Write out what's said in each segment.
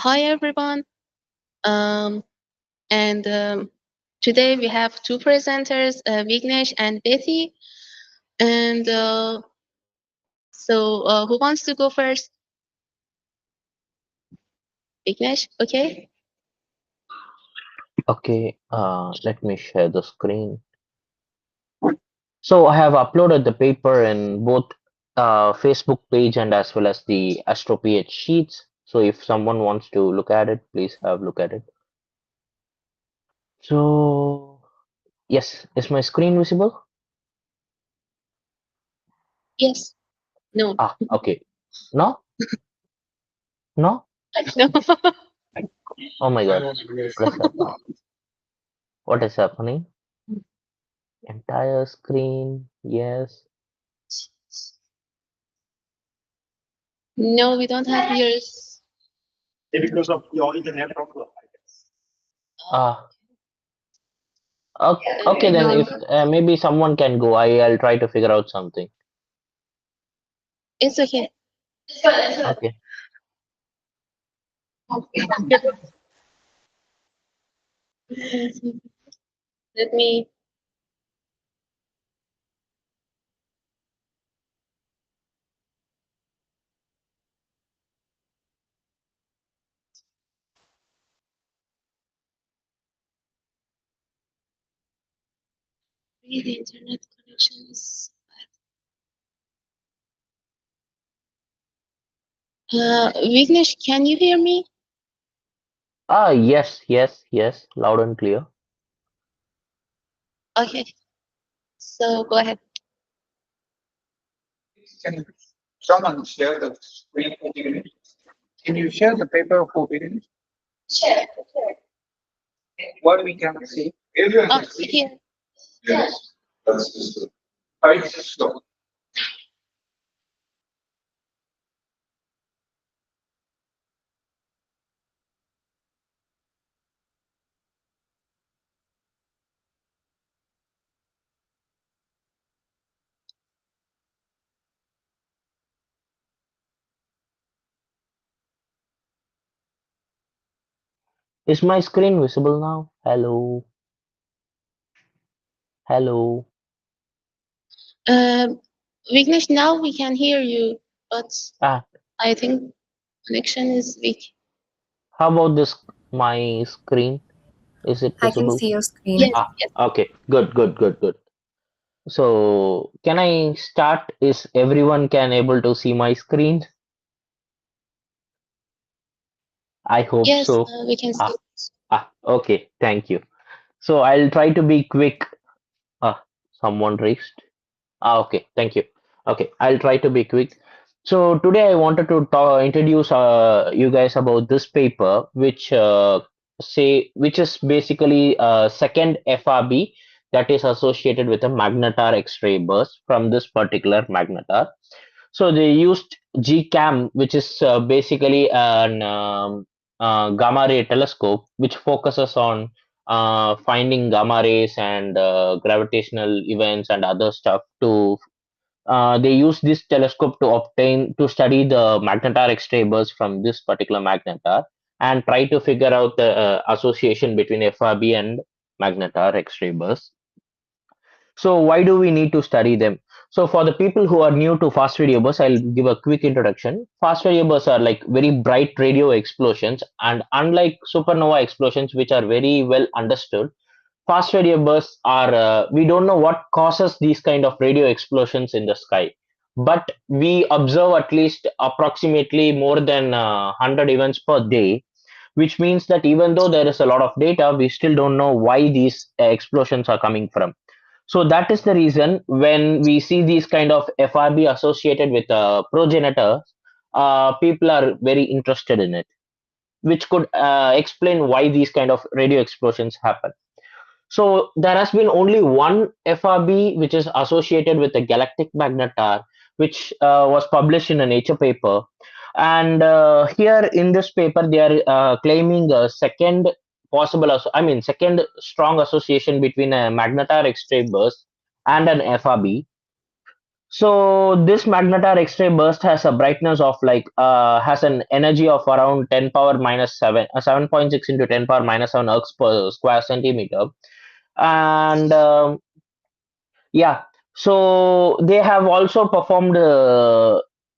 Hi everyone. Um, and Today we have two presenters, Vignesh and Betty. And who wants to go first? Vignesh, okay? Okay, let me share the screen. So I have uploaded the paper in both Facebook page and as well as the Astroph sheets. So if someone wants to look at it, please have a look at it. So yes, is my screen visible? Yes. No. Okay. No? No? No. Oh my God. What is happening? What is happening? Entire screen. Yes. No, we don't have yours. Because of your internet problem. Ah. Okay, then No, if maybe someone can go, I'll try to figure out something. it's okay. Okay. Let me. The internet connection is. Vignesh, can you hear me? Yes, yes, yes. Loud and clear. Okay, so go ahead. Can someone share the screen for beginners? Can you share the paper for beginners? Share. What we can see? Oh, here. Yes. That's slow. Is my screen visible now? Hello, hello. Um, Vignesh, now we can hear you, but Ah, I think connection is weak. how about this? My screen? Is it I can visible? see your screen. Yes, yes. Okay. Good, good, good, good. So, can I start? Is everyone can able to see my screen? I hope Yes, so. we can see. Ah, okay. Thank you. So, I'll try to be quick. Someone raised. Okay, thank you. Okay, I'll try to be quick. So today I wanted to introduce you guys about this paper, which is basically second FRB that is associated with a magnetar X-ray burst from this particular magnetar. So they used GCAM, which is basically an gamma ray telescope, which focuses on finding gamma rays and gravitational events and other stuff to they use this telescope to study the magnetar X-ray bursts from this particular magnetar and try to figure out the association between FRB and magnetar X-ray bursts. So why do we need to study them? So for the people who are new to fast radio bursts, I'll give a quick introduction. Fast radio bursts are like very bright radio explosions, and unlike supernova explosions, which are very well understood, fast radio bursts are we don't know what causes these kind of radio explosions in the sky, but we observe at least approximately more than 100 events per day, which means that even though there is a lot of data, we still don't know why these explosions are coming from. So that is the reason when we see these kind of FRB associated with progenitors, people are very interested in it, which could explain why these kind of radio explosions happen. So there has been only one FRB which is associated with the galactic magnetar, which was published in a Nature paper. And here in this paper, they are claiming a second second strong association between a magnetar X-ray burst and an FRB. So this magnetar X-ray burst has a brightness of like has an energy of around 10 power minus 7, 7.6 into 10 power minus 7 ergs per square centimeter. And yeah, so they have also performed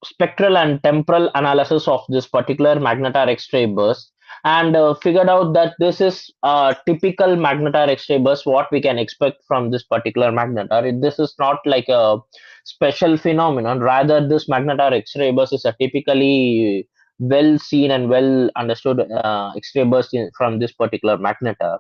spectral and temporal analysis of this particular magnetar X-ray burst and figured out that this is a typical magnetar X-ray burst, what we can expect from this particular magnetar. This is not like a special phenomenon. Rather, this magnetar X-ray burst is a typically well seen and well understood X-ray burst from this particular magnetar.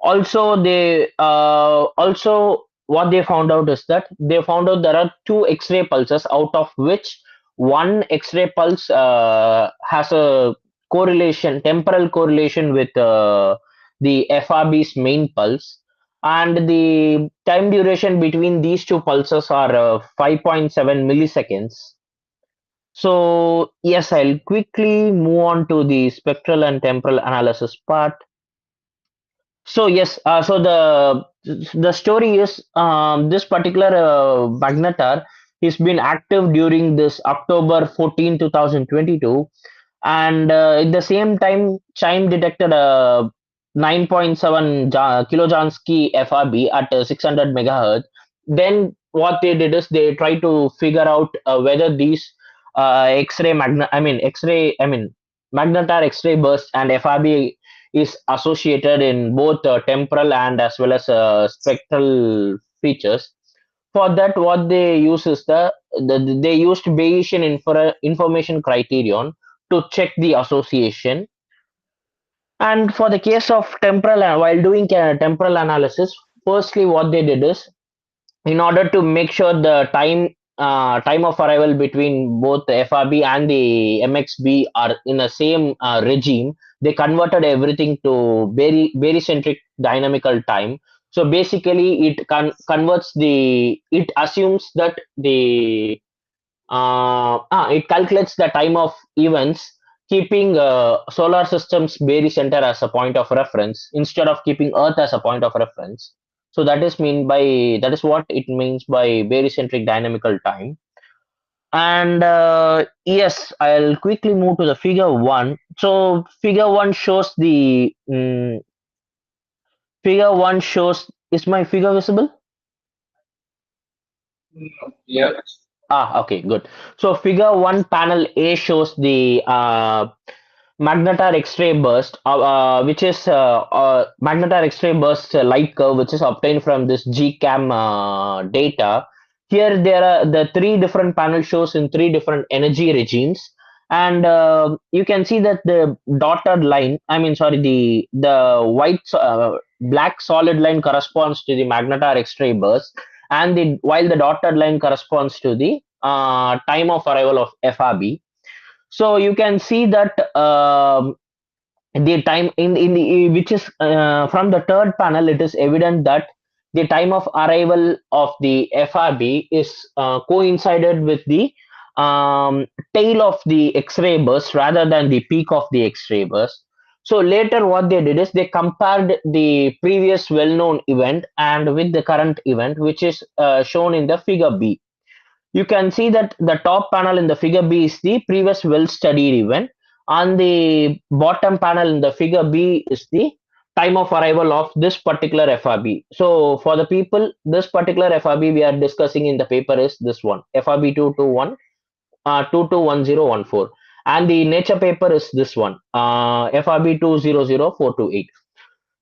Also they also what they found out is that they found out there are two X-ray pulses, out of which one X-ray pulse has a correlation, temporal correlation with the FRB's main pulse, and the time duration between these two pulses are 5.7 milliseconds. So yes, I'll quickly move on to the spectral and temporal analysis part. So yes, so the story is this particular magnetar has been active during this October 14, 2022, and at the same time, Chime detected a 9.7 kilojansky FRB at 600 megahertz. Then what they did is they tried to figure out whether these magnetar X-ray burst and FRB is associated in both temporal and as well as spectral features. For that, what they use is they used Bayesian information criterion to check the association. And for the case of temporal, while doing temporal analysis, firstly what they did is, in order to make sure the time of arrival between both the FRB and the MXB are in the same regime, they converted everything to barycentric dynamical time. So basically, it converts it assumes that it calculates the time of events, keeping solar system's barycenter as a point of reference instead of keeping Earth as a point of reference. So that is what it means by barycentric dynamical time. And yes, I'll quickly move to the figure one. So figure one shows, is my figure visible? Yeah. Okay, good. So figure one panel A shows the magnetar X-ray burst, which is magnetar X-ray burst light curve, which is obtained from this GCAM data. Here, there are the three different panel shows in three different energy regimes, and you can see that the dotted line, the black solid line corresponds to the magnetar X-ray burst, and while the dotted line corresponds to the time of arrival of FRB. So you can see that the time in the which is from the third panel, it is evident that the time of arrival of the FRB is coincided with the tail of the X-ray burst rather than the peak of the X-ray burst. So later what they did is they compared the previous well-known event and with the current event, which is shown in the figure B. You can see that the top panel in the figure B is the previous well-studied event. On the bottom panel in the figure B is the time of arrival of this particular FRB. So for the people, this particular FRB we are discussing in the paper is this one, FRB 221 221014, and the nature paper is this one, FRB 200428.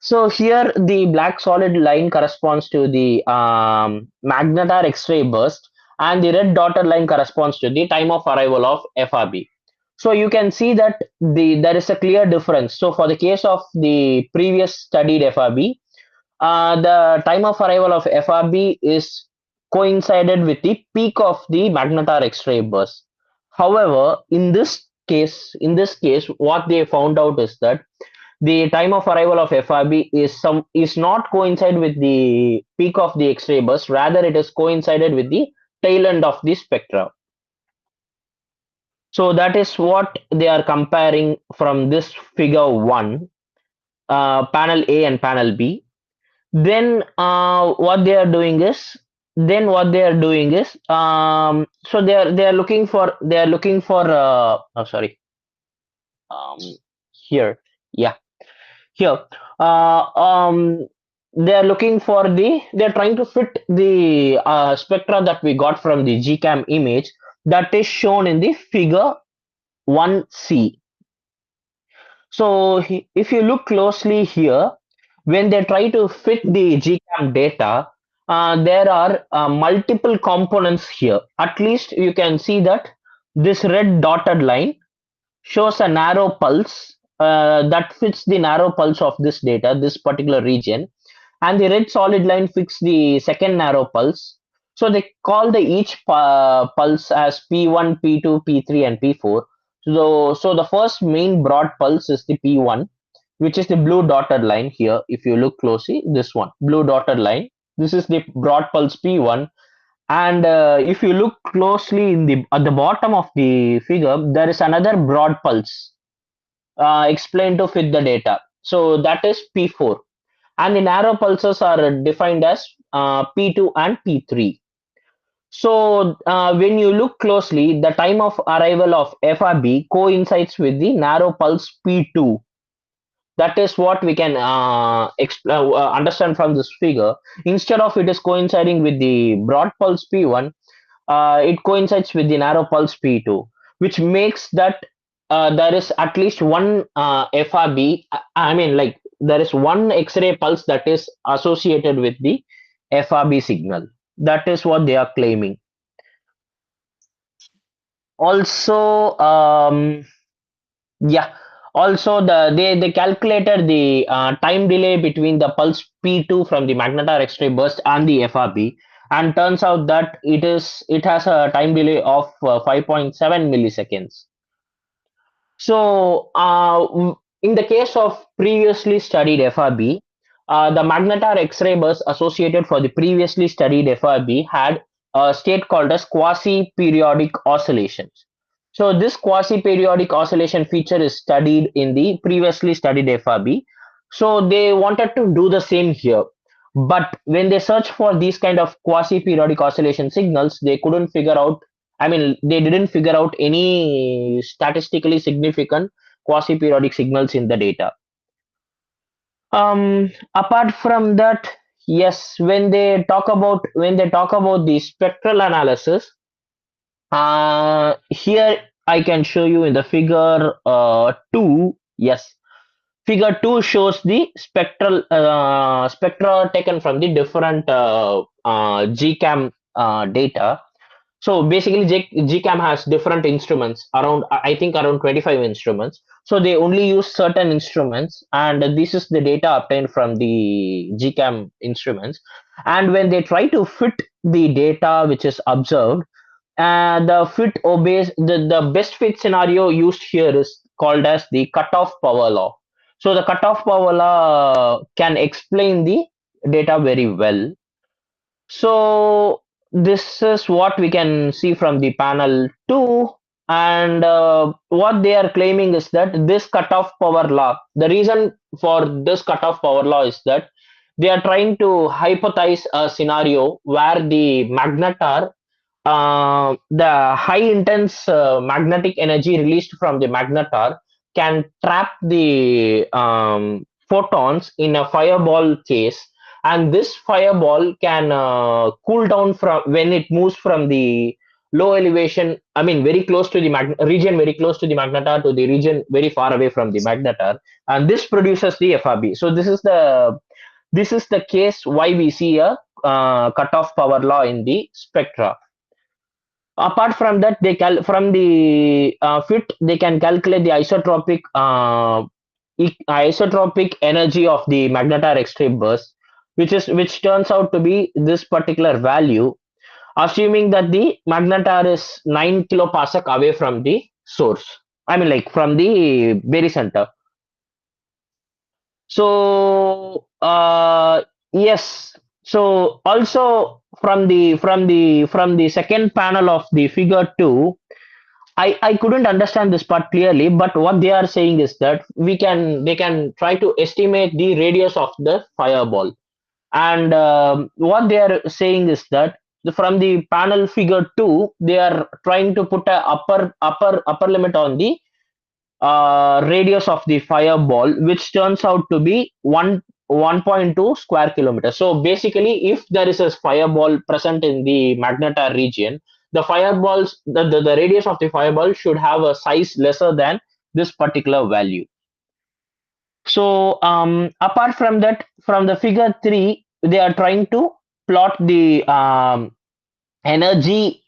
So here the black solid line corresponds to the magnetar X-ray burst, and the red dotted line corresponds to the time of arrival of FRB. So you can see that there is a clear difference. So for the case of the previous studied FRB, the time of arrival of FRB is coincided with the peak of the magnetar X-ray burst. However, in this case, what they found out is that the time of arrival of FRB is not coincide with the peak of the X-ray burst. Rather, it is coincided with the tail end of the spectra. So that is what they are comparing from this figure one, panel A and panel B. Then what they are doing is then what they are doing is, so they are looking for oh, sorry, um, here, yeah, here, uh, um, they are looking for they're trying to fit the spectra that we got from the GCAM image that is shown in the figure 1C. So if you look closely here, when they try to fit the GCAM data, there are multiple components here. At least you can see that this red dotted line shows a narrow pulse that fits the narrow pulse of this data, this particular region, and the red solid line fits the second narrow pulse. So they call the each pulse as P1, P2, P3, and P4. So the first main broad pulse is the P1, which is the blue dotted line here. If you look closely, this one, blue dotted line. This is the broad pulse P1, and if you look closely in the at the bottom of the figure, there is another broad pulse explained to fit the data. So that is P4, and the narrow pulses are defined as P2 and P3. So when you look closely, the time of arrival of FRB coincides with the narrow pulse P2. That is what we can understand from this figure. Instead of it is coinciding with the broad pulse P1, it coincides with the narrow pulse P2, which makes that there is at least one FRB. I mean, like there is one X-ray pulse that is associated with the FRB signal. That is what they are claiming. Also, yeah. Also, they calculated the time delay between the pulse P2 from the magnetar X-ray burst and the FRB, and turns out that it has a time delay of 5.7 milliseconds. So, in the case of previously studied FRB, the magnetar X-ray burst associated for the previously studied FRB had a state called as quasi-periodic oscillations. So, this quasi-periodic oscillation feature is studied in the previously studied FRB. So, they wanted to do the same here. But when they search for these kind of quasi-periodic oscillation signals, they couldn't figure out, I mean, they didn't figure out any statistically significant quasi-periodic signals in the data. Apart from that, yes, when they talk about the spectral analysis, here I can show you in the figure 2. Yes, figure 2 shows the spectra taken from the different GCAM data. So basically, GCAM has different instruments, around I think around 25 instruments. So they only use certain instruments, and this is the data obtained from the GCAM instruments. And when they try to fit the data which is observed, the fit obeys the best fit scenario used here is called as the cutoff power law. So the cutoff power law can explain the data very well. So this is what we can see from the panel 2, and what they are claiming is that this cutoff power law, the reason for this cutoff power law is that they are trying to hypothesize a scenario where the magnetar, the high intense magnetic energy released from the magnetar can trap the photons in a fireball case, and this fireball can cool down from when it moves from the low elevation, I mean very close to the region very close to the magnetar to the region very far away from the magnetar, and this produces the FRB. So this is the case why we see a cutoff power law in the spectra. Apart from that, from the fit, they can calculate the isotropic energy of the magnetar X-ray burst, which turns out to be this particular value, assuming that the magnetar is 9 kiloparsec away from the source. I mean, like from the barycenter. So yes. So also from the second panel of the figure 2, I couldn't understand this part clearly, but what they are saying is that they can try to estimate the radius of the fireball, and what they are saying is that from the panel figure 2, they are trying to put a upper limit on the radius of the fireball, which turns out to be 1.2 square kilometers. So basically, if there is a fireball present in the magnetar region, the radius of the fireball should have a size lesser than this particular value. So apart from that, from the figure 3, they are trying to plot the energy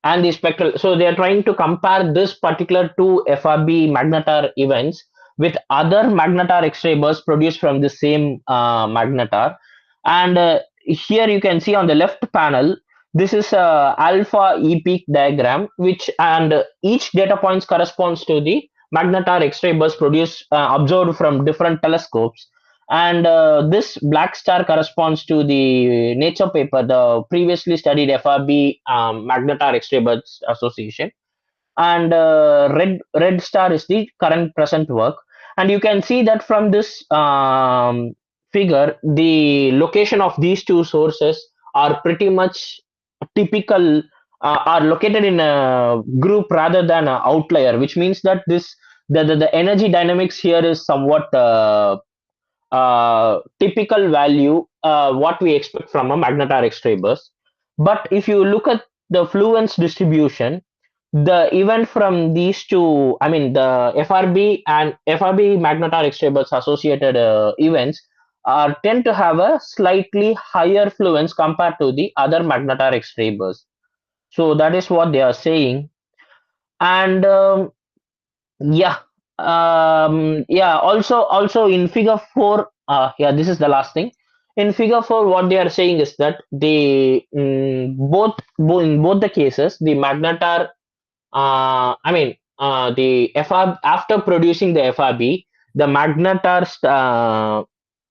and the spectral. So they are trying to compare this particular two FRB magnetar events with other magnetar X-ray bursts produced from the same magnetar. And here you can see on the left panel, this is a alpha E peak diagram, which and each data points corresponds to the magnetar X-ray burst produced observed from different telescopes. And this black star corresponds to the Nature paper, the previously studied FRB magnetar X-ray burst association, and red star is the current present work. And you can see that from this figure, the location of these two sources are pretty much typical, are located in a group rather than an outlier, which means that the energy dynamics here is somewhat typical value, what we expect from a magnetar X-ray burst. But if you look at the fluence distribution, the event from these two, I mean the FRB magnetar X-ray burst associated events tend to have a slightly higher fluence compared to the other magnetar X-ray bursts. So that is what they are saying. And yeah. Yeah. Also in figure 4, yeah, this is the last thing. In figure 4, what they are saying is that they in both the cases, the magnetar, the FR after producing the FRB, the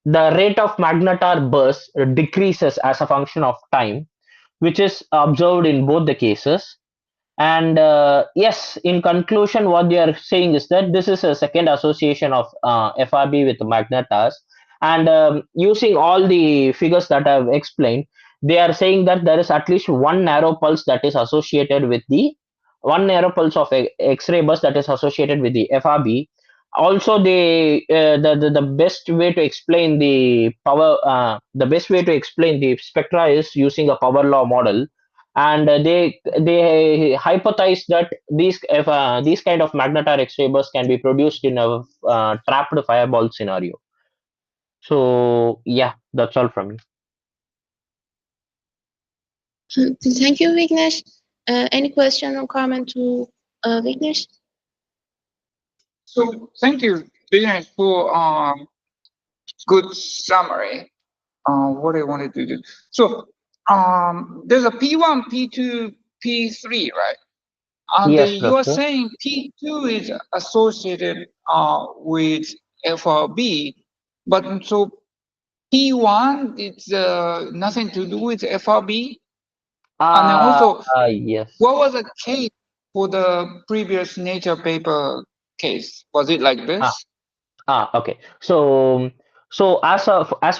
the rate of magnetar burst decreases as a function of time, which is observed in both the cases. And yes, in conclusion, what they are saying is that this is a second association of FRB with magnetars. And using all the figures that I've explained, they are saying that there is at least one narrow pulse that is associated with the one narrow pulse of X-ray burst that is associated with the FRB. Also, the best way to explain the best way to explain the spectra is using a power law model. And they hypothesize that these kind of magnetar X-ray bursts can be produced in a trapped fireball scenario. So yeah, that's all from me. Thank you, Vignesh. Any question or comment to Vignesh? So thank you, Dinesh, for good summary. What I wanted to do. So there's a P1, P2, P3, right? Yes, You are Professor. saying P2 is associated with FRB, but so P1 it's nothing to do with FRB. And then also, Yes. what was the case for the previous Nature paper case? Was it like this? Okay. So as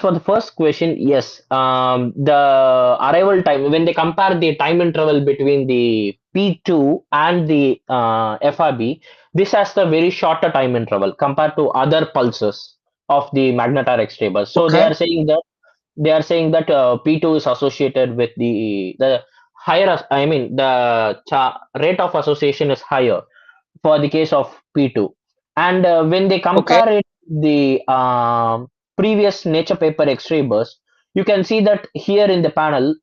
for the first question, yes. The arrival time, when they compare the time interval between the P2 and the FRB, this has the very shorter time interval compared to other pulses of the magnetar X-ray burst. So Okay. they are saying that P2 is associated with the higher. I mean the rate of association is higher for the case of P2. And when they Okay. compare it the previous Nature paper X-ray burst, you can see that here in the panel,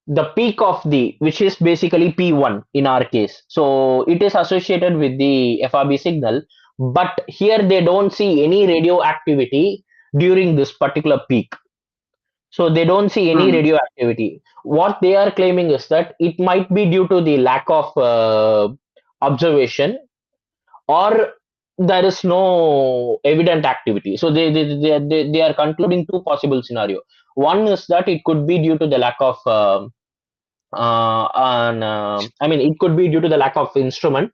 the peak of which is basically P1 in our case. So it is associated with the FRB signal, but here they don't see any radioactivity during this particular peak. So they don't see any Hmm. radioactivity. What they are claiming is that it might be due to the lack of observation, or there is no evident activity. So they are concluding two possible scenario. One is that it could be due to the lack of it could be due to the lack of instrument,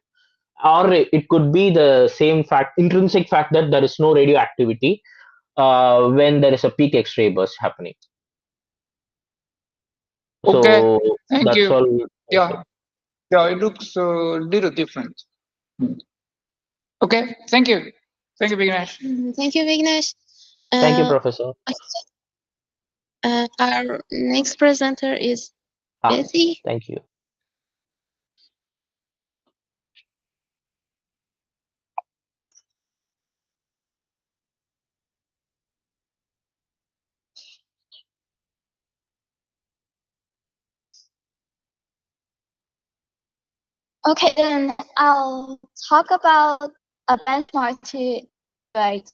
or it could be the same fact, intrinsic fact, that there is no radioactivity when there is a peak X-ray burst happening. Okay, So thank that's you. all. Yeah, yeah, it looks a little different. Okay, thank you. Thank you, Vignesh. Thank you, Vignesh. Thank you, Uh, Professor. our next presenter is Ah, Betty. thank you. Okay, then I'll talk about a benchmark to evaluate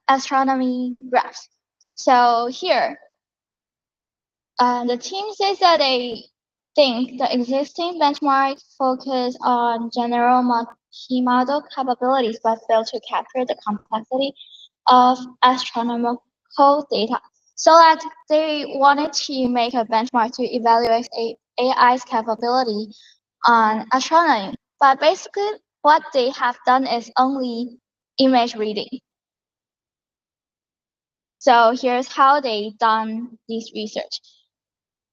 astronomy graphs. So here, the team says that they think the existing benchmarks focus on general multi-model capabilities but fail to capture the complexity of astronomical data. So that they wanted to make a benchmark to evaluate AI's capability on astronomy. But basically, what they have done is only image reading. So here's how they done this research.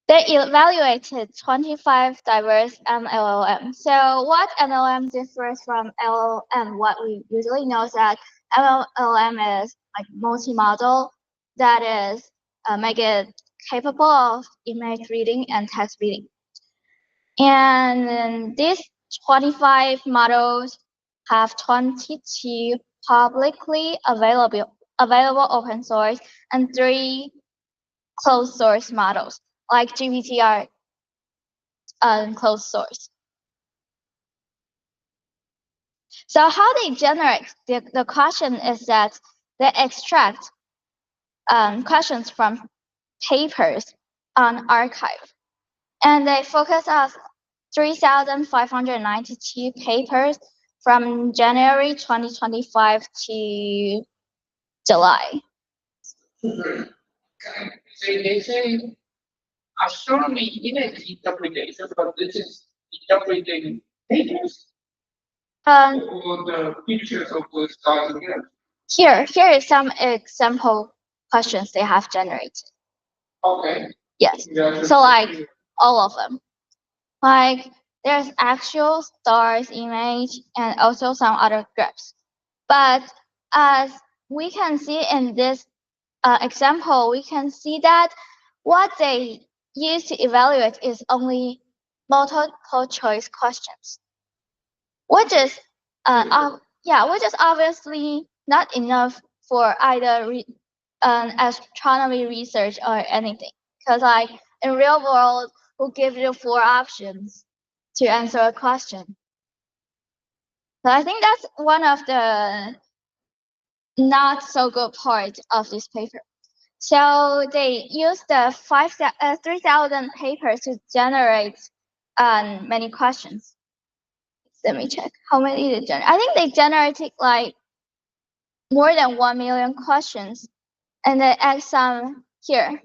They evaluated 25 diverse MLLM. So what MLM differs from LLM? What we usually know is that MLM is like multi-model that is make it capable of image reading and text reading. And these 25 models have 22 publicly available open source and 3 closed source models, like GPT are closed source. So how they generate the question is that they extract questions from papers on arXiv, and they focus on 3,592 papers from January 2025 to July. Okay. So they say astronomy image interpretation, but this is interpreting pictures or the pictures of the stars again. Here is some example questions they have generated. Okay. Yes. So like all of them. Like there's actual stars image and also some other graphs. But as we can see in this example, we can see that what they use to evaluate is only multiple choice questions, which is which is obviously not enough for either astronomy research or anything. Because like in real world, we'll give you 4 options to answer a question. So I think that's one of the not so good part of this paper. So they used the 3,000 papers to generate many questions. Let me check how many they generate. I think they generated like more than 1 million questions, and they add some here.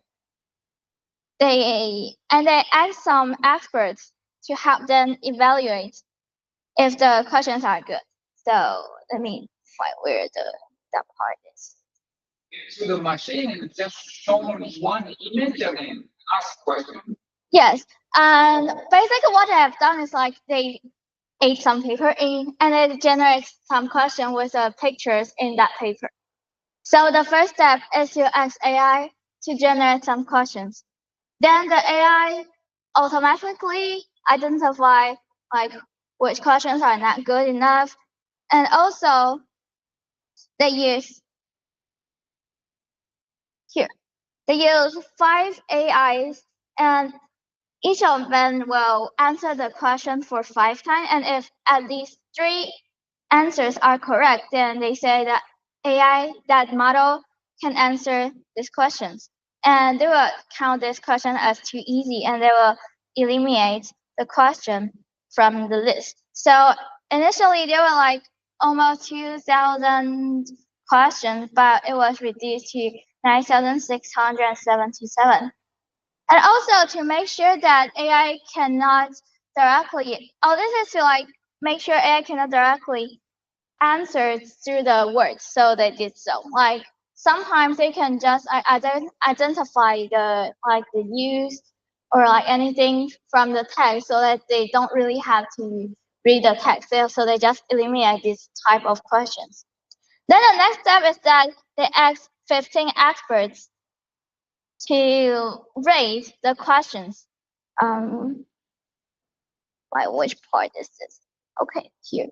They add some experts to help them evaluate if the questions are good. So let me find where that part is. So the machine just shown one image and then ask question. Yes, and basically what I have done is like they ate some paper in and it generates some question with pictures in that paper. So the first step is to ask AI to generate some questions. Then the AI automatically identify like which questions are not good enough, and also they use here. They use 5 AIs, and each of them will answer the question for 5 times, and if at least 3 answers are correct, then they say that AI, that model can answer these questions. And they will count this question as too easy, and they will eliminate the question from the list. So initially, there were like almost 2,000 questions, but it was reduced to 9,677. And also to make sure that AI cannot directly, this is to like make sure AI cannot directly answer through the words. So they did so. Like sometimes they can just identify the use or anything from the text, so that they don't really have to read the text. So they just eliminate this type of questions. Then the next step is that they ask 15 experts to rate the questions. Which part is this? Okay, here.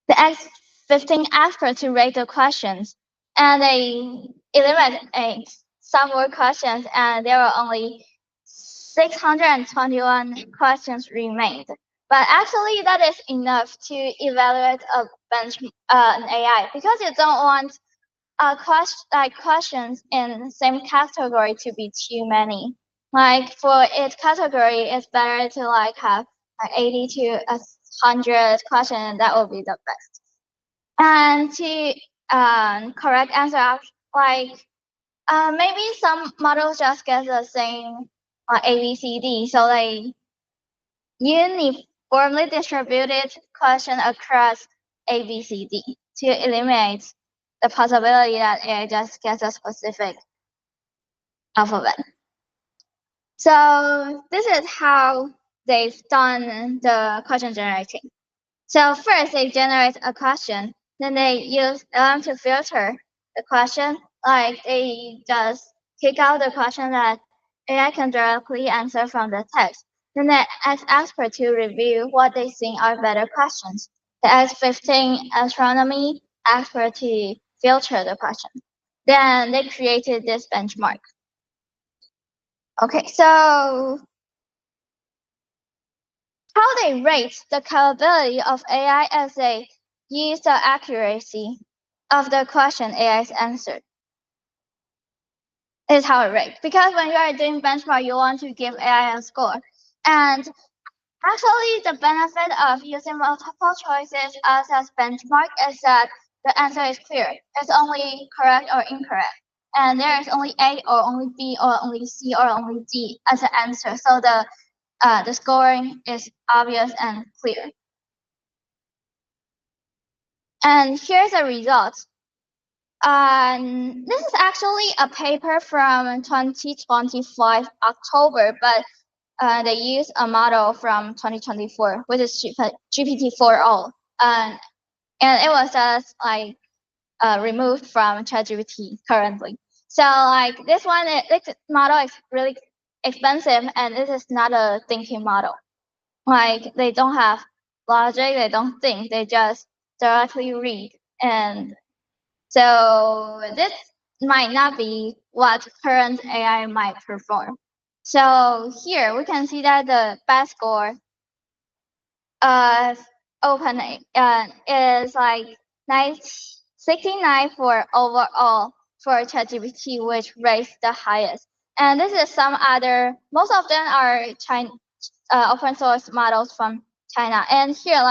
They ask 15 experts to rate the questions, and they eliminate some more questions, and there were only 621 questions remained. But actually, that is enough to evaluate an AI, because you don't want questions in the same category to be too many. For each category, it's better to have 80 to 100 questions, and that would be the best. And to correct answer, maybe some models just get the same A, B, C, D, so they uniformly distributed question across A, B, C, D to eliminate the possibility that AI just gets a specific alphabet. So this is how they've done the question generating. So first they generate a question, then they use LM to filter the question. They just kick out the question that AI can directly answer from the text. Then they ask experts to review what they think are better questions. They ask 15 astronomy experts to filter the question. Then they created this benchmark. Okay, so how they rate the capability of AI as they use the accuracy of the question AI is answered is how it rates. Because when you are doing benchmark, you want to give AI a score. And actually, the benefit of using multiple choices as a benchmark is that the answer is clear. It's only correct or incorrect. And there is only A or only B or only C or only D as an answer. So the scoring is obvious and clear. And here's the results. This is actually a paper from 2025 October, but they use a model from 2024, which is GPT-4o, and it was just removed from ChatGPT currently. So this one, this model is really expensive, and this is not a thinking model. They don't have logic, they don't think, they just directly read. And so this might not be what current AI might perform. So here we can see that the best score open is 69 for overall for ChatGPT, which rates the highest. And this is some other, most of them are open source models from China. And here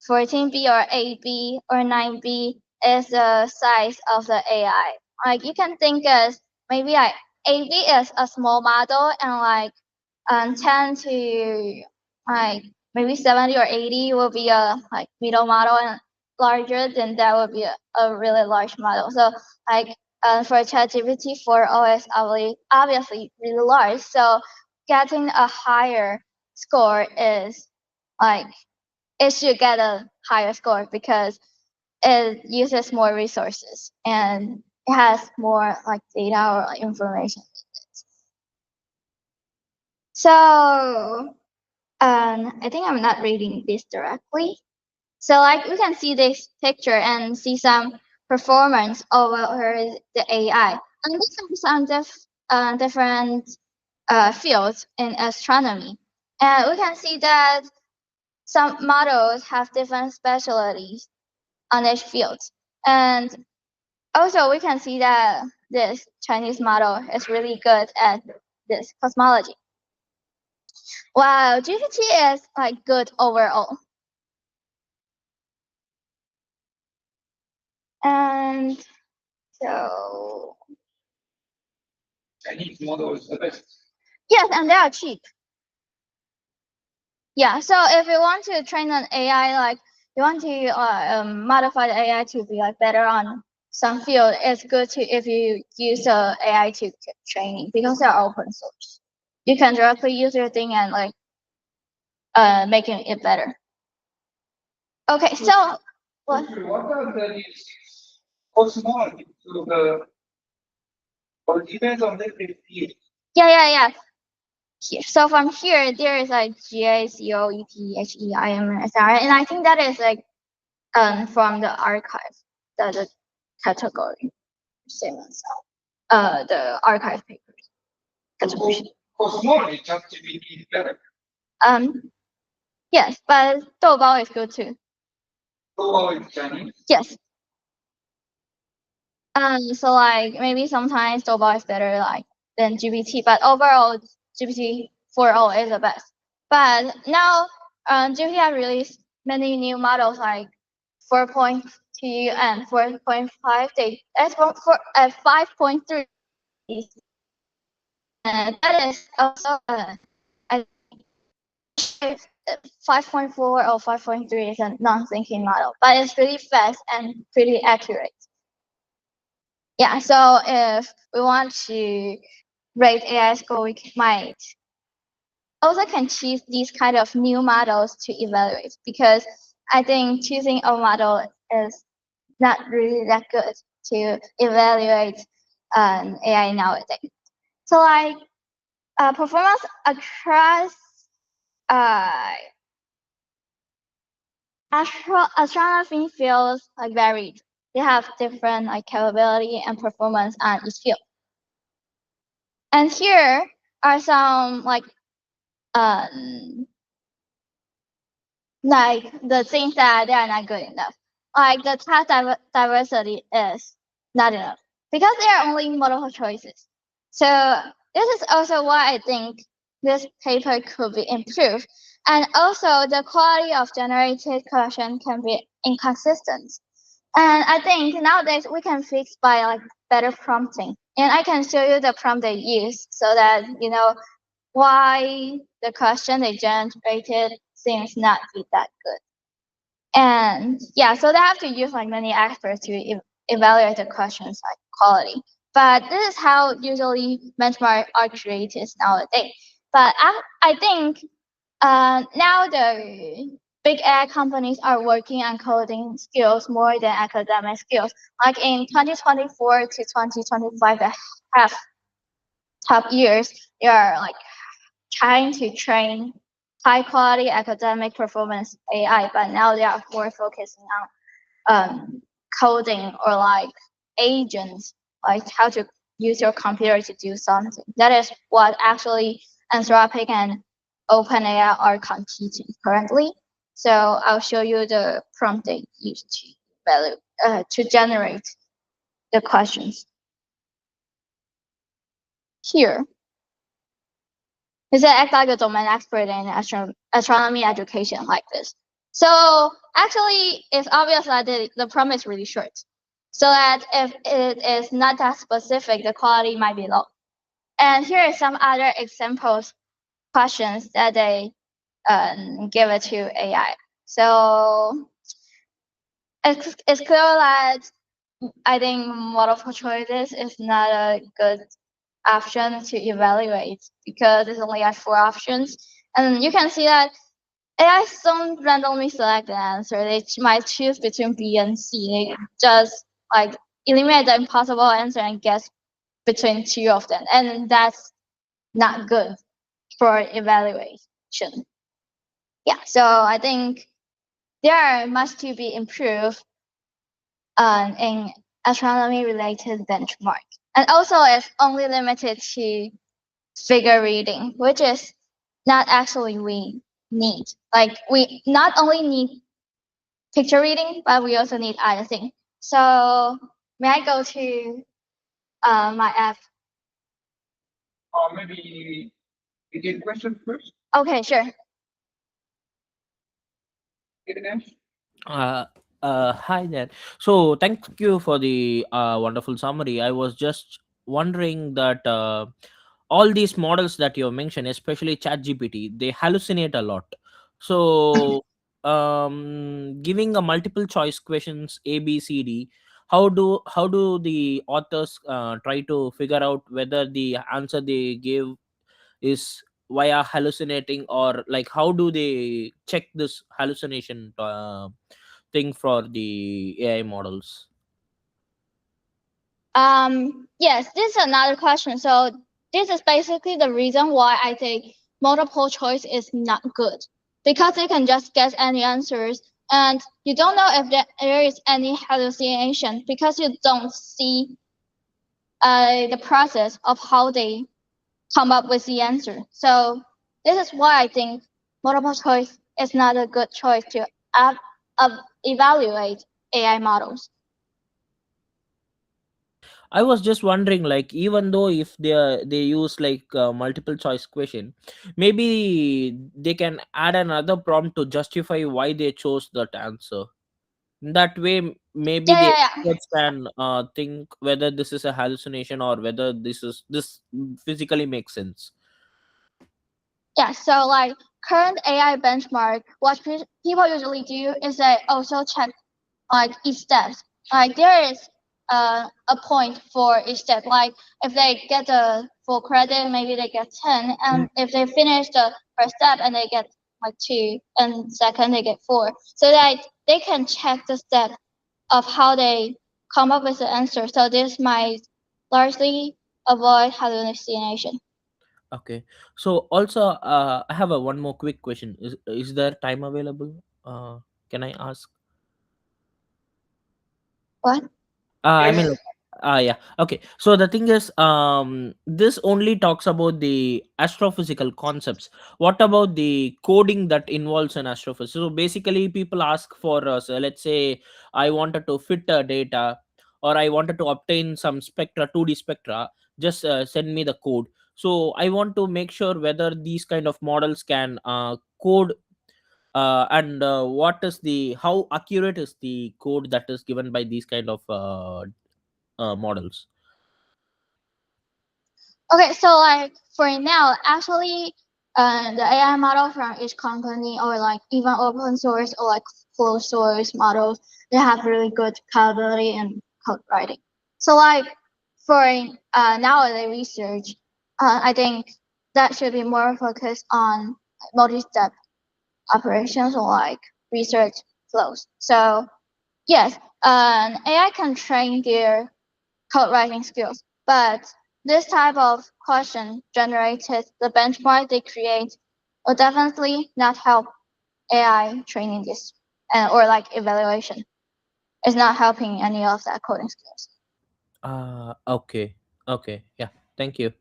14B or 8B or 9B is the size of the AI. You can think as maybe 8B is a small model, and 10 to maybe 70 or 80 will be a middle model, and larger than that would be a really large model. So for ChatGPT 4o is obviously really large. So getting a higher score is it should get a higher score because it uses more resources and it has more data or information. So I think I'm not reading this directly. So we can see this picture and see some performance over the AI. And these are some different fields in astronomy. And we can see that some models have different specialties on each field. And also we can see that this Chinese model is really good at this cosmology, while GPT is good overall. And so Chinese model is the best. yes, and they are cheap. Yeah, so if you want to train an AI, you want to modify the AI to be like better on some field, it's good to if you use the AI to training because they're open source. You can directly use your thing and like making it better. Okay, so what? What are the cosmology? So the or depends on the field. Yeah. Here. So from here, there is like GACOETHEIMSR, and I think that is like from the archive, the category, same as the archive papers category. Cosmology just to be better. Yes, but 豆包 is good too. So is Chinese. Yes. So like maybe sometimes 豆包 is better like than GPT, but overall GPT 4.0 is the best. But now GPT have released many new models like 4.2 and 4.5. They at 5.3. That is also I 5.4 or 5.3 is a non-thinking model, but it's pretty fast and pretty accurate. Yeah, so if we want to rate AI score, we might also can choose these kind of new models to evaluate because I think choosing a model is not really that good to evaluate AI nowadays. So like performance across astronomy fields like varied. They have different like capability and performance on each field. And here are some like the things that they are not good enough. Like the task diversity is not enough because there are only multiple choices. So this is also why I think this paper could be improved. And also the quality of generated question can be inconsistent. And I think nowadays we can fix by like better prompting. And I can show you the prompt they use so that you know why the question they generated seems not be that good. And yeah, so they have to use like many experts to evaluate the questions like quality. But this is how usually benchmark are created nowadays. But I think now the big AI companies are working on coding skills more than academic skills. Like in 2024 to 2025, the half top years, they are like trying to train high quality academic performance AI, but now they are more focusing on coding or like agents, like how to use your computer to do something. That is what actually Anthropic and OpenAI are competing currently. So I'll show you the prompt they use to generate the questions. Here, is it act like a domain expert in astronomy education like this. So actually, it's obvious that the prompt is really short. So that if it is not that specific, the quality might be low. And here are some other examples questions that they give it to AI. So it's clear that I think multiple choices is not a good option to evaluate because there's only like 4 options. And you can see that AI don't randomly select the answer. They might choose between B and C. They just like eliminate the impossible answer and guess between 2 of them. And that's not good for evaluation. Yeah, so I think there are much to be improved in astronomy related benchmark. And also it's only limited to figure reading, which is not actually we need. Like we not only need picture reading, but we also need other things. So may I go to my app? Or maybe you get question first. Okay, sure. Ganesh? Uh, Hi there. So thank you for the wonderful summary. I was just wondering that all these models that you mentioned, especially ChatGPT, they hallucinate a lot. So giving a multiple choice questions A, B, C, D, how do the authors try to figure out whether the answer they give is via hallucinating, or like how do they check this hallucination thing for the AI models? Yes, this is another question. So this is basically the reason why I think multiple choice is not good, because you can just guess any answers and you don't know if there is any hallucination because you don't see the process of how they come up with the answer. So this is why I think multiple choice is not a good choice to uh, evaluate AI models. I was just wondering, like, even though if they use like multiple choice question, maybe they can add another prompt to justify why they chose that answer. That way, maybe Yeah, the yeah, yeah. experts can think whether this is a hallucination or whether this physically makes sense. Yeah, so like current AI benchmark, what people usually do is they also check like each step. Like there is a point for each step. Like if they get the full credit, maybe they get 10, and if they finish the first step and they get like 2, and second they get 4, so that they can check the step of how they come up with the answer. So this might largely avoid hallucination. Okay. So also, I have a one more quick question. Is there time available? Can I ask? What? I mean, like, yeah. Okay. So the thing is, this only talks about the astrophysical concepts. What about the coding that involves an astrophysics? So basically, people ask for, so let's say, I wanted to fit data, or I wanted to obtain some spectra, 2D spectra. Just send me the code. So I want to make sure whether these kind of models can code, and what is the how accurate is the code that is given by these kind of models. Okay, so like for now, actually, the AI model from each company or like even open source or like closed source models, they have really good capability in code writing. So like for nowadays research, I think that should be more focused on multi-step operations or like research flows. So yes, AI can train their code writing skills, but this type of question generated the benchmark they create will definitely not help AI training this or like evaluation. It's not helping any of that coding skills. Okay. Okay. Yeah. Thank you.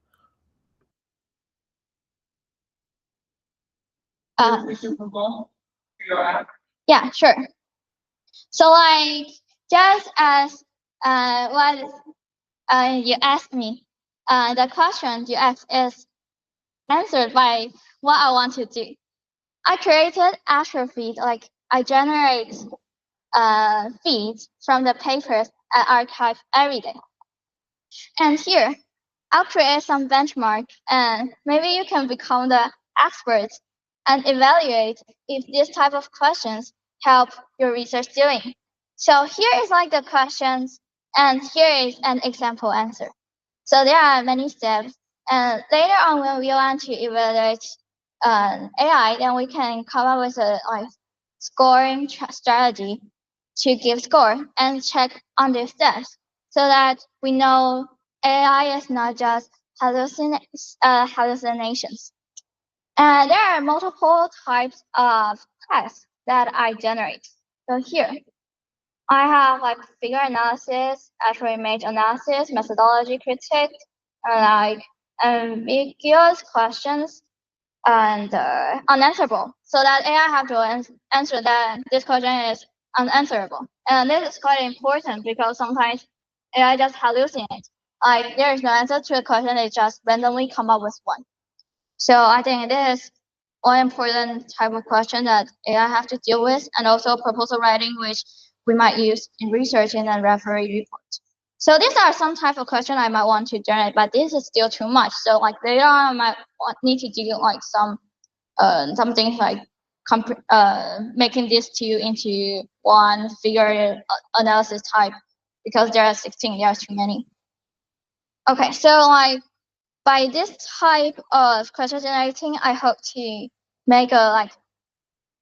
Uh, yeah, sure. So like just as what you asked me, the question you asked is answered by what I want to do. I created Astroph feed, like I generate feeds from the papers I archive every day. And here, I'll create some benchmark and maybe you can become the expert and evaluate if this type of questions help your research doing. So here is like the questions and here is an example answer. So there are many steps. And later on, when we want to evaluate AI, then we can come up with a like scoring strategy to give score and check on these steps so that we know AI is not just hallucinations. And there are multiple types of tests that I generate. So here, I have like figure analysis, actual image analysis, methodology critique, and like ambiguous questions and unanswerable. So that AI have to answer that this question is unanswerable. And this is quite important because sometimes AI just hallucinates. Like there is no answer to a question, they just randomly come up with one. So I think this is one important type of question that AI have to deal with, and also proposal writing, which we might use in researching and referee reports. So these are some type of question I might want to generate, but this is still too much. So like later on, I might need to do like some things like making these two into one figure analysis type, because there are 16, there are too many. Okay, so like by this type of question generating, I hope to make a like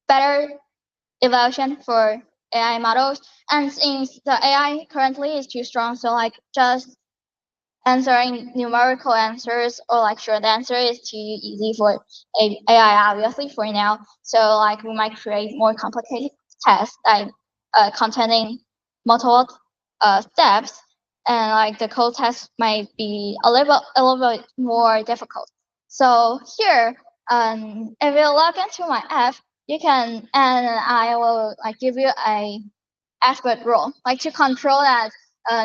better evaluation for AI models. And since the AI currently is too strong, so like just answering numerical answers or like short answer is too easy for AI, obviously, for now. So like we might create more complicated tests, like containing multiple steps, and like the code test might be a little bit more difficult. So here, if you log into my app, you can, and I will like give you a expert role, like to control that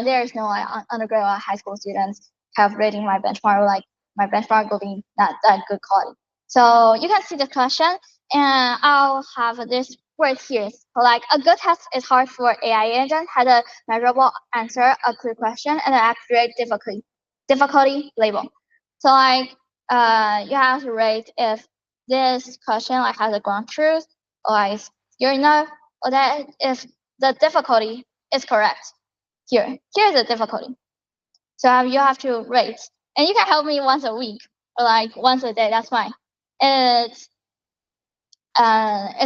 there is no like undergrad or high school students calculating my benchmark, like my benchmark will be not that good quality. So you can see the question, and I'll have this word here. Like a good test is hard for AI agent, had a measurable answer, a clear question, and an accurate difficulty label. So like you have to rate if this question like has a ground truth, or like you're enough, or that if the difficulty is correct. Here's the difficulty. So you have to rate, and you can help me once a week or like once a day. That's fine. It's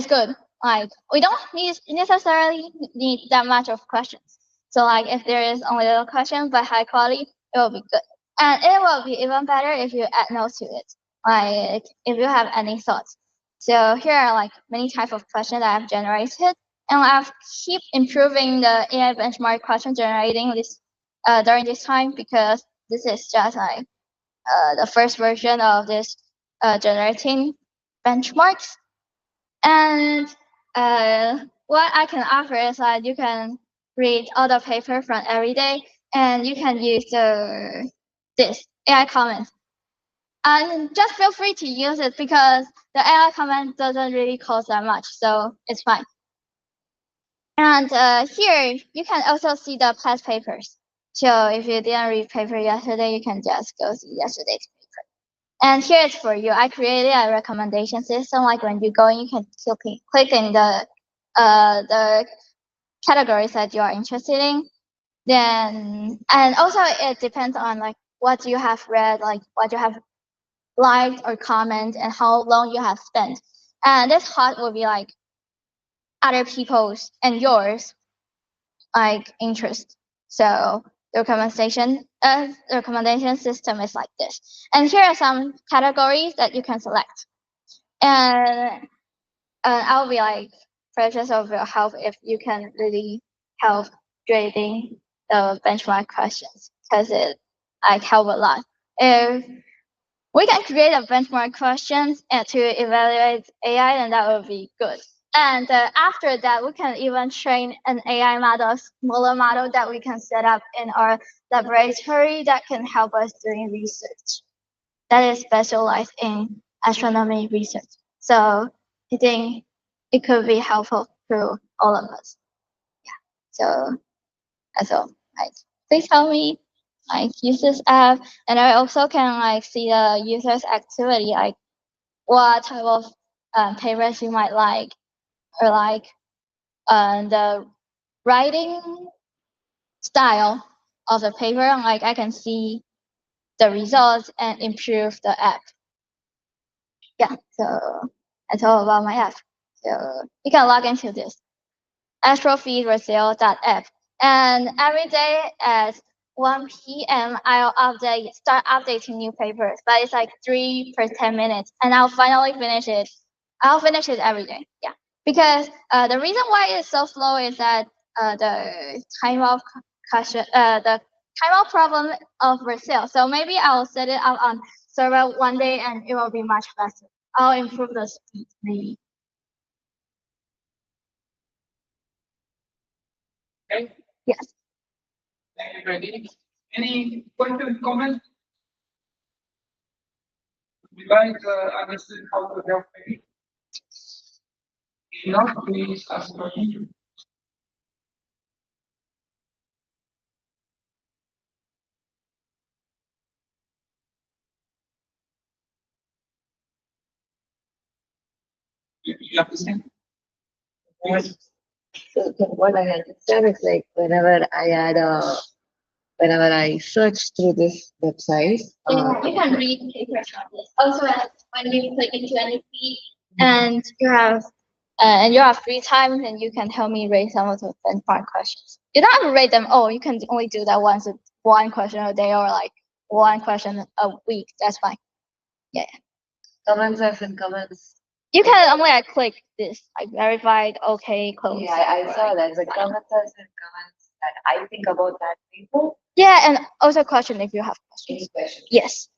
good. Like we don't necessarily need that much of questions. So like if there is only a little question but high quality, it will be good. And it will be even better if you add notes to it. Like if you have any thoughts. So here are like many types of questions that I've generated, and I've keep improving the AI benchmark question generating this during this time, because this is just like the first version of this generating benchmarks. And what I can offer is that you can read all the paper from every day, and you can use this AI comment. And just feel free to use it, because the AI comment doesn't really cost that much, so it's fine. And here you can also see the past papers. So if you didn't read paper yesterday, you can just go see yesterday's paper. And here it's for you. I created a recommendation system. Like when you go in, you can click in the categories that you are interested in. Then, and also it depends on like what you have read, like what you have liked or comment, and how long you have spent. And this hot will be like other people's and yours like interest. So the recommendation system is like this. And here are some categories that you can select. And I'll be like precious of your help if you can really help grading the benchmark questions, because it like help a lot. If we can create a benchmark questions and to evaluate AI, then that would be good. And after that, we can even train an AI model, smaller model that we can set up in our laboratory that can help us doing research that is specialized in astronomy research. So I think it could be helpful to all of us. Yeah. So that's all. Like, please help me like use this app, and I also can like see the user's activity, like what type of papers you might like, or like the writing style of the paper. Like I can see the results and improve the app. Yeah, so that's all about my app. So you can log into this astroph.app, and every day at 1 p.m. I'll start updating new papers, but it's like 3 per 10 minutes, and I'll finally finish it. I'll finish it every day. Yeah, because the reason why it's so slow is that the time of the time of problem of Brazil. So maybe I'll set it up on server one day, and it will be much faster. I'll improve the speed maybe. Okay. Yes. Thank you, Grady. Any questions, comments? Would you like to understand how to help me? If not, please ask a question. You understand? So what I understand is like whenever I search through this website, Yeah, you can read papers on this. Also, when you click into any feed and you have free time, then you can help me rate some of the benchmark questions. You don't have to rate them all. You can only do that once, one question a day or like one question a week. That's fine. comments as in comments. You can only like click this, like verified, okay, close. Yeah, I saw that. The comments as in comments that I think about that paper. Yeah, and also question if you have questions. Any questions? Yes.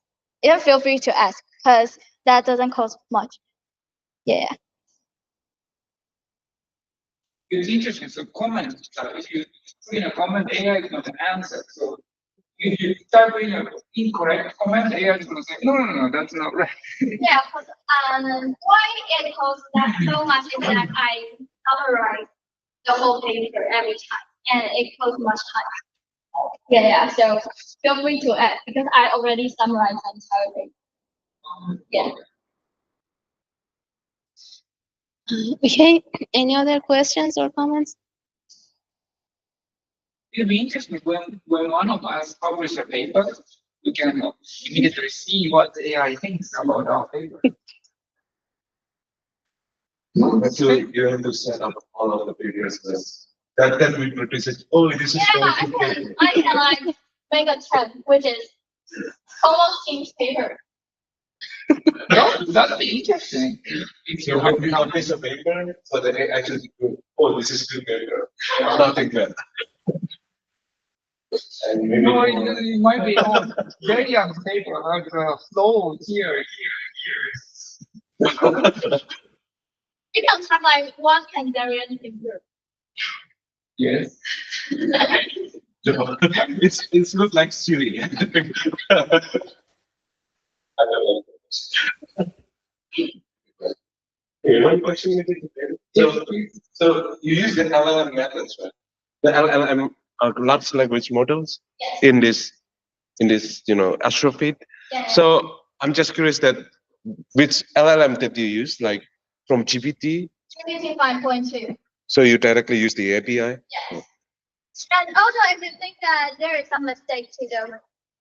Even feel free to ask because that doesn't cost much. Yeah. It's interesting. So comment, if you put in a comment, AI is going to answer. So if you start putting an incorrect comment, AI is going to say, no, that's not right. Yeah, because why it costs that so much is that I summarize the whole paper every time, and it costs much time. Yeah. So feel free to add because I already summarized the entire paper. Yeah. Okay. Any other questions or comments? It'll be interesting when one of us publish a paper, we can immediately see what the AI thinks about our paper. So you have to set up all of the videos first. That then we produce it. Oh, this is Yeah, I can like make a tab which is almost change paper. That'll be interesting. So when we publish a paper, so the AI actually go, oh, this is good paper. Nothing bad. And maybe No, it might be on very young paper, like flow here. It can have like one Hungarian finger. Yes. No, it's look like Siri. I don't know. Okay, one question maybe. So you use the LLM methods, right? The LLM large language models Yes. in this Astroph. Yeah. So I'm just curious that which LLM that you use, like from GPT. GPT 5.2. So you directly use the API. Yes. And also, if you think that there is some mistake to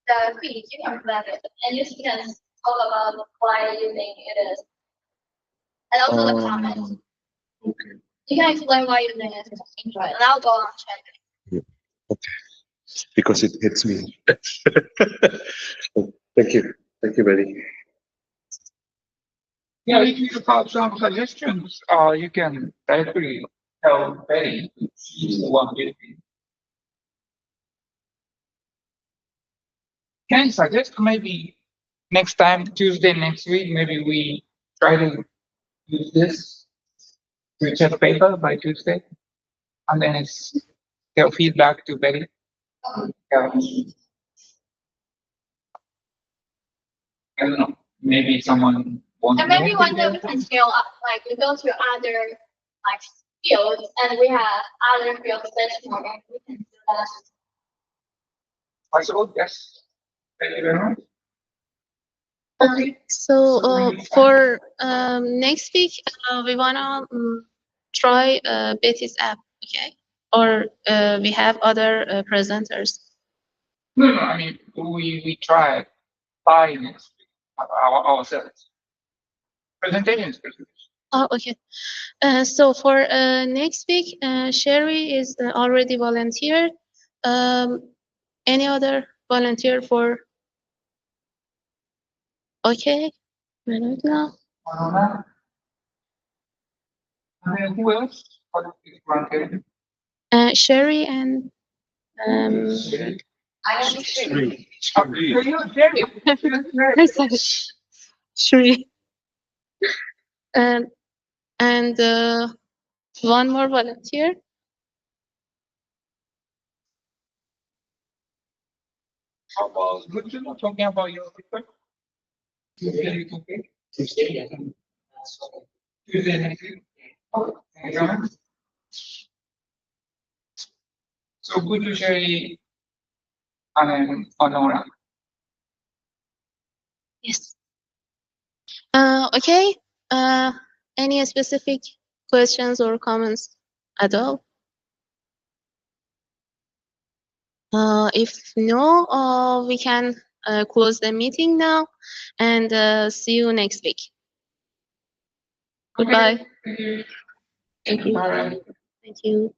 the feed, you can flag it, and you can talk about why you think it is, and also the comment. Okay. You can explain why you think it is enjoy, and I'll go on check. Okay. Because it hits me. Thank you. Thank you, Betty. Yeah, if you have some suggestions, you can directly tell Betty. She's the one with me. Can I suggest maybe next time, Tuesday next week, maybe we try to use this to check paper by Tuesday, and then it's their feedback to Betty. Yeah. I don't know. Maybe someone wants. And maybe one day we can scale up, like we go to other like fields, and we have other fields benchmark, and we can do that. Possible? Yes. Thank you very much. So for next week, we wanna try Betty's app, okay? Or we have other presenters. No, I mean we try by next week ourselves. Presentation is presentation. Oh, okay. So for next week, Sherry is already volunteered. Any other volunteer for? Okay, I don't know. And then who else? What is granted? Sherry and I am Shri. Shri. And one more volunteer. How about good to know talking about your paper? Tuesday, you can pick. Tuesday next week. Oh, thank you very much. So good to share Honora. Yes. Okay. Any specific questions or comments at all? If no, we can close the meeting now and see you next week. Goodbye. Thank you. Thank you. Bye. Thank you.